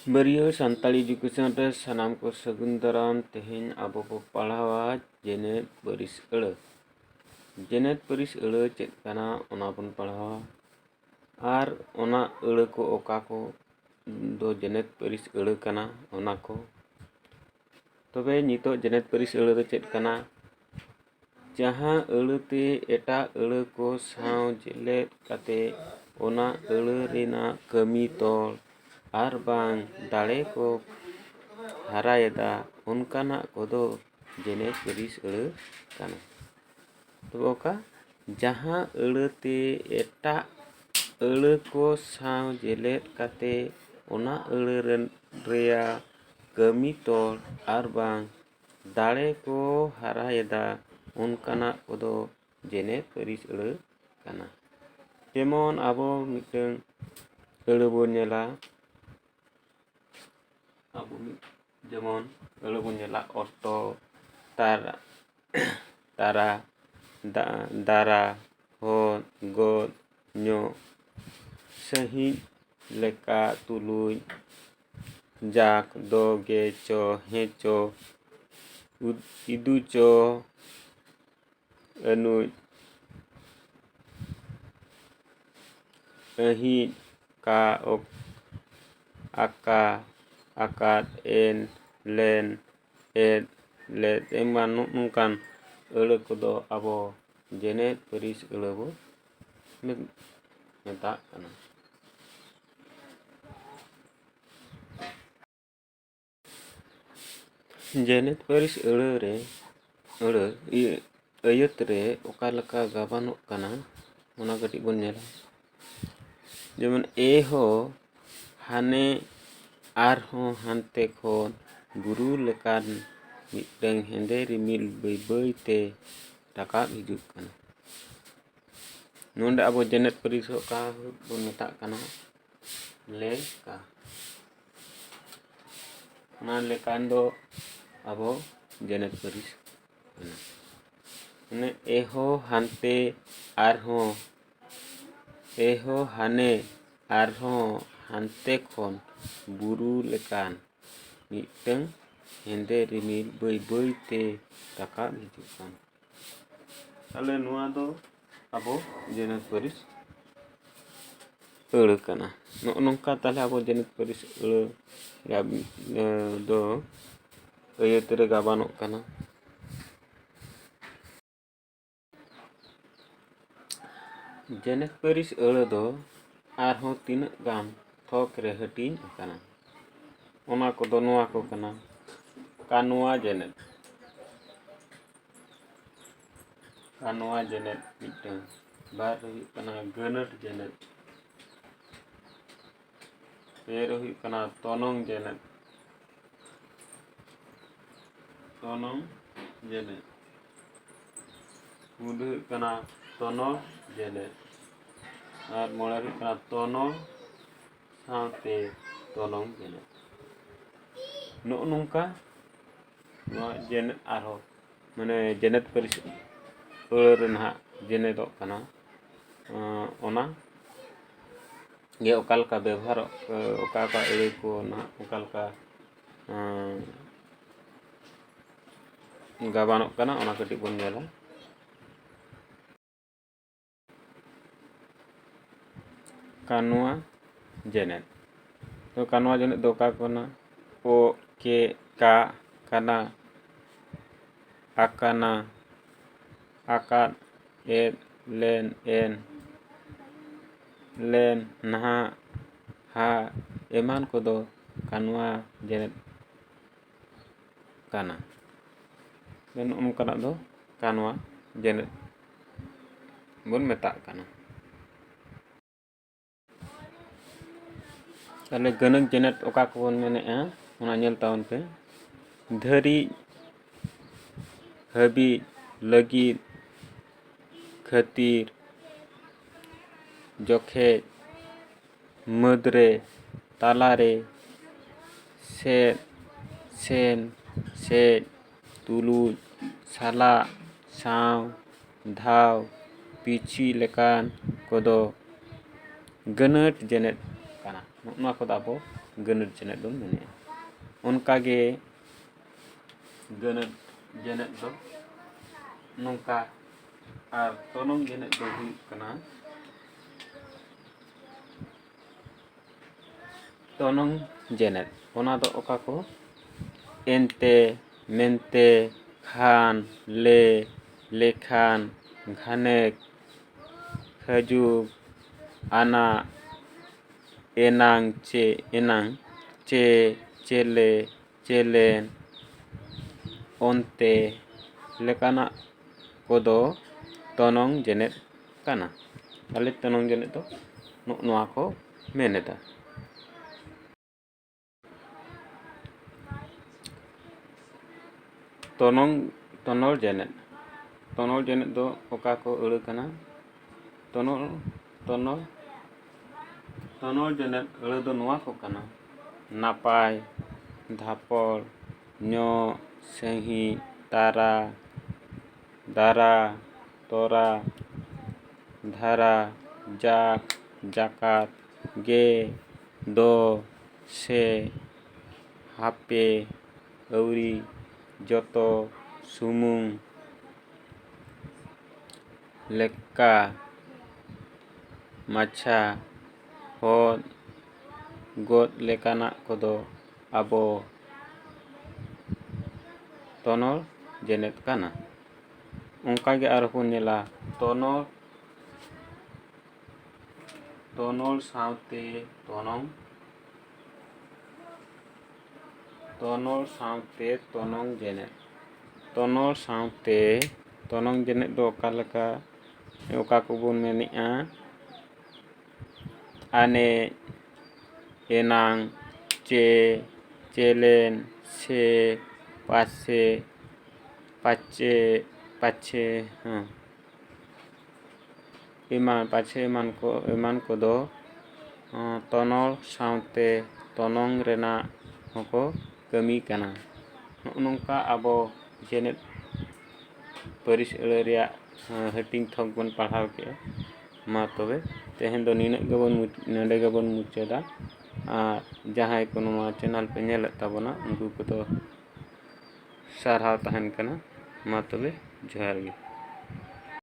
Bariyo Santali Education re sanam ko sagun daram tehin abo ko pahrawa jenet baris eule. Jenet baris eule chet kana ona bon pahrawa ar ona eule ko oka ko do jenet baris eule kana ona ko. Tobe nito jenet baris eule do chet kana jaha eule te eta eule ko saw jelet kate ona eule rena kami tol ar bang dare ko harayeda onkanak kodo jenet baris eule kana. Tobe oka jaha eule te eta eule ko saw jelet kate ona eule rea kami tol ar bang dare ko harayeda onkanak kodo jenet baris eule kana. Jemon abo miteng eule bon nyela jemon eule bon nyela oto tara dara hot got nyo sahih leka tuluy jak do ge co heco idu co enuj ehi ka ok aka akad en len ed let eman nungkan eule kodo abo jenet baris eule bo metak kana. Jenet baris eule re ayat re oka leka gabanok kana ona katik bon nyela. Jeman eho hane arho hante khon buru lekan miteng hende rimil bay te rakab hijuk kana. Nonde abo jenet baris oka bon metak kana leka. Ona lekan do abo jenet baris kana. Ane eho hante arho eho hane arho hante khon buru lekan miteng hende rimil bay te rakab hijuk kana. Tale nua do abo jenet baris eule kana. Nongka tale abo jenet baris eule do ayat re gabanok kana. Jenet baris eule do arho tinak gam thok re hating akana. Ona kodo noa ko kana kanua jenet. Kanua jenet miteng bar huyuk kana geuneuh jenet. Pero huyuk kana tonong jenet. Tonong jenet. Mudu huyuk kana tono jenet. Ar mole huyuk kana tono sawte tonong jenet. Nungka noa jenet arho mane jenet baris eule re nahak jenetok kana ona ge oka leka ବ୍ୟବହାର oka eule ko nahak oka leka gabanok kana ona katik bon nyela. Kanua jenet. To kanua jenet do oka kana o ke ka kana akana akad ed len en len nah ha eman kodo kanua jenet kana. Dan onkanak do kanua jenet bon metak kana. Tale geuneuh jenet oka ko bon mene'a ona nyel taon pe dhari habit lagit khatir jokhet madre talare sed sen sej tuluj sala saw dhaw pichi lekan kodo geuneuh jenet kana. Nongka kodo abo ᱜᱟᱹᱱᱟᱹᱛ ᱡᱮᱱᱮᱛ ᱵᱚᱱ ᱢᱮᱱᱮᱜᱼᱟ᱾ ᱚᱱᱠᱟᱜᱮ ᱜᱟᱹᱱᱟᱹᱛ ᱡᱮᱱᱮᱛ ᱫᱚ ᱱᱚᱝᱠᱟ ᱟᱨ ᱛᱚᱱᱚᱝ ᱡᱮᱱᱮᱛ ᱫᱚ ᱦᱩᱭᱩᱜ ᱠᱟᱱᱟ ᱛᱚᱱᱚᱝ ᱡᱮᱱᱮᱛ᱾ ᱚᱱᱟ ᱫᱚ ᱚᱠᱟ ᱠᱚ ᱮᱱᱛᱮ, ᱢᱮᱱᱛᱮ, ᱠᱷᱟᱱ, ᱞᱮᱠᱷᱟᱱ, ᱜᱷᱟᱱᱮᱠ, ᱦᱟᱹᱡᱩᱜ, ᱟᱱᱟᱜ, ᱮᱱᱟᱝ, ᱪᱮ, ᱪᱮᱞᱮ, ᱪᱮᱞᱮᱱ, ᱚᱱᱛᱮ ᱞᱮᱠᱟᱱᱟᱜ ᱠᱚᱫᱚ ᱛᱚᱱᱚᱝ ᱡᱮᱱᱮᱛ ᱠᱟᱱᱟ᱾ ᱛᱟᱦᱚᱞᱮ ᱛᱚᱱᱚᱝ ᱡᱮᱱᱮᱛ ᱫᱚ ᱱᱚᱣᱟ ᱠᱚ ᱢᱮᱱᱮᱫᱟ᱾ ᱛᱚᱱᱚᱞ ᱡᱮᱱᱮᱛ᱾ ᱛᱚᱱᱚᱞ ᱡᱮᱱᱮᱛ ᱫᱚ ᱚᱠᱟ ᱠᱚ ᱟᱹᱲᱟᱹ ᱠᱟᱱᱟ? ᱛᱚᱱᱚᱞ ᱡᱮᱱᱮᱛ ᱟᱹᱲᱟᱹ ᱫᱚ ᱱᱚᱣᱟ ᱠᱚ ᱠᱟᱱᱟ: ᱱᱟᱯᱟᱭ, ᱫᱷᱟᱯᱚᱲ, ᱧᱚᱜ, ᱥᱟᱺᱦᱤᱡ, ᱛᱟᱨᱟ, ᱫᱟᱨᱟ, ᱛᱚᱨᱟ, ᱫᱷᱟᱨᱟ, ᱡᱟᱠ, ᱡᱟᱠᱟᱛ, ᱜᱮ, ᱫᱚ, ᱥᱮ, ᱦᱟᱯᱮ, ᱟᱹᱣᱨᱤ, ᱡᱚᱛᱚ, ᱥᱩᱢᱩᱝ, ᱞᱮᱠᱠᱟ, ᱢᱟᱪᱷᱟ, ᱦᱚᱫ, ᱜᱚᱫ ᱞᱮᱠᱟᱱᱟᱜ ᱠᱚᱫᱚ ᱟᱵᱚ ᱛᱚᱱᱚᱞ ᱡᱮᱱᱮᱛ ᱠᱟᱱᱟ᱾ ᱚᱱᱠᱟᱜᱮ ᱟᱨᱦᱚᱸ ᱵᱚᱱ ᱧᱮᱞᱟ ᱛᱚᱱᱚᱞ ᱥᱟᱶᱛᱮ ᱛᱚᱱᱚᱝ ᱡᱮᱱᱮᱛ᱾ ᱛᱚᱱᱚᱞ ᱥᱟᱶᱛᱮ ᱛᱚᱱᱚᱝ ᱡᱮᱱᱮᱛ ᱫᱚ ᱚᱠᱟ ᱠᱚᱵᱚᱱ ᱢᱮᱱᱮᱜᱼᱟ? ᱟᱱᱮᱡ, ᱮᱱᱟᱝ, ᱪᱮ, ᱪᱮᱞᱮᱱ, ᱥᱮ, ᱯᱟᱪᱷᱮ, ᱮᱢᱟᱱ ᱠᱚᱫᱚ ᱛᱚᱱᱚᱞ ᱥᱟᱶᱛᱮ ᱛᱚᱱᱚᱝ ᱨᱮᱱᱟᱜ ᱦᱚᱸᱠᱚ ᱠᱟᱹᱢᱤ ᱠᱟᱱᱟ᱾ ᱱᱚᱜᱼᱚ ᱱᱚᱝᱠᱟ ᱟᱵᱚ ᱡᱮᱱᱮᱛ ᱯᱟᱹᱨᱤᱥ ᱟᱹᱲᱟᱹ ᱨᱮᱭᱟᱜ ᱦᱟᱹᱴᱤᱧ ᱛᱷᱚᱠ ᱵᱚᱱ ᱯᱟᱲᱦᱟᱣ ᱠᱮᱜᱼᱟ᱾ ᱢᱟ ᱛᱚᱵᱮ ᱛᱮᱦᱮᱧ ᱫᱚ ᱱᱚᱰᱮ ᱜᱮᱵᱚᱱ ᱢᱩᱪᱟᱹᱫᱟ᱾ ᱟᱨ ᱡᱟᱦᱟᱸᱭ ᱠᱚ ᱱᱚᱣᱟ ᱪᱮᱱᱮᱞ ᱯᱮ ᱧᱮᱞᱮᱫ ᱛᱟᱵᱚᱱᱟ ᱩᱱᱠᱩ ᱠᱚᱫᱚ ᱥᱟᱨᱦᱟᱣ ᱛᱟᱦᱮᱱ ᱠᱟᱱᱟ᱾ ᱢᱟ ᱛᱚᱵᱮ ᱡᱚᱦᱟᱨ ᱜᱮ᱾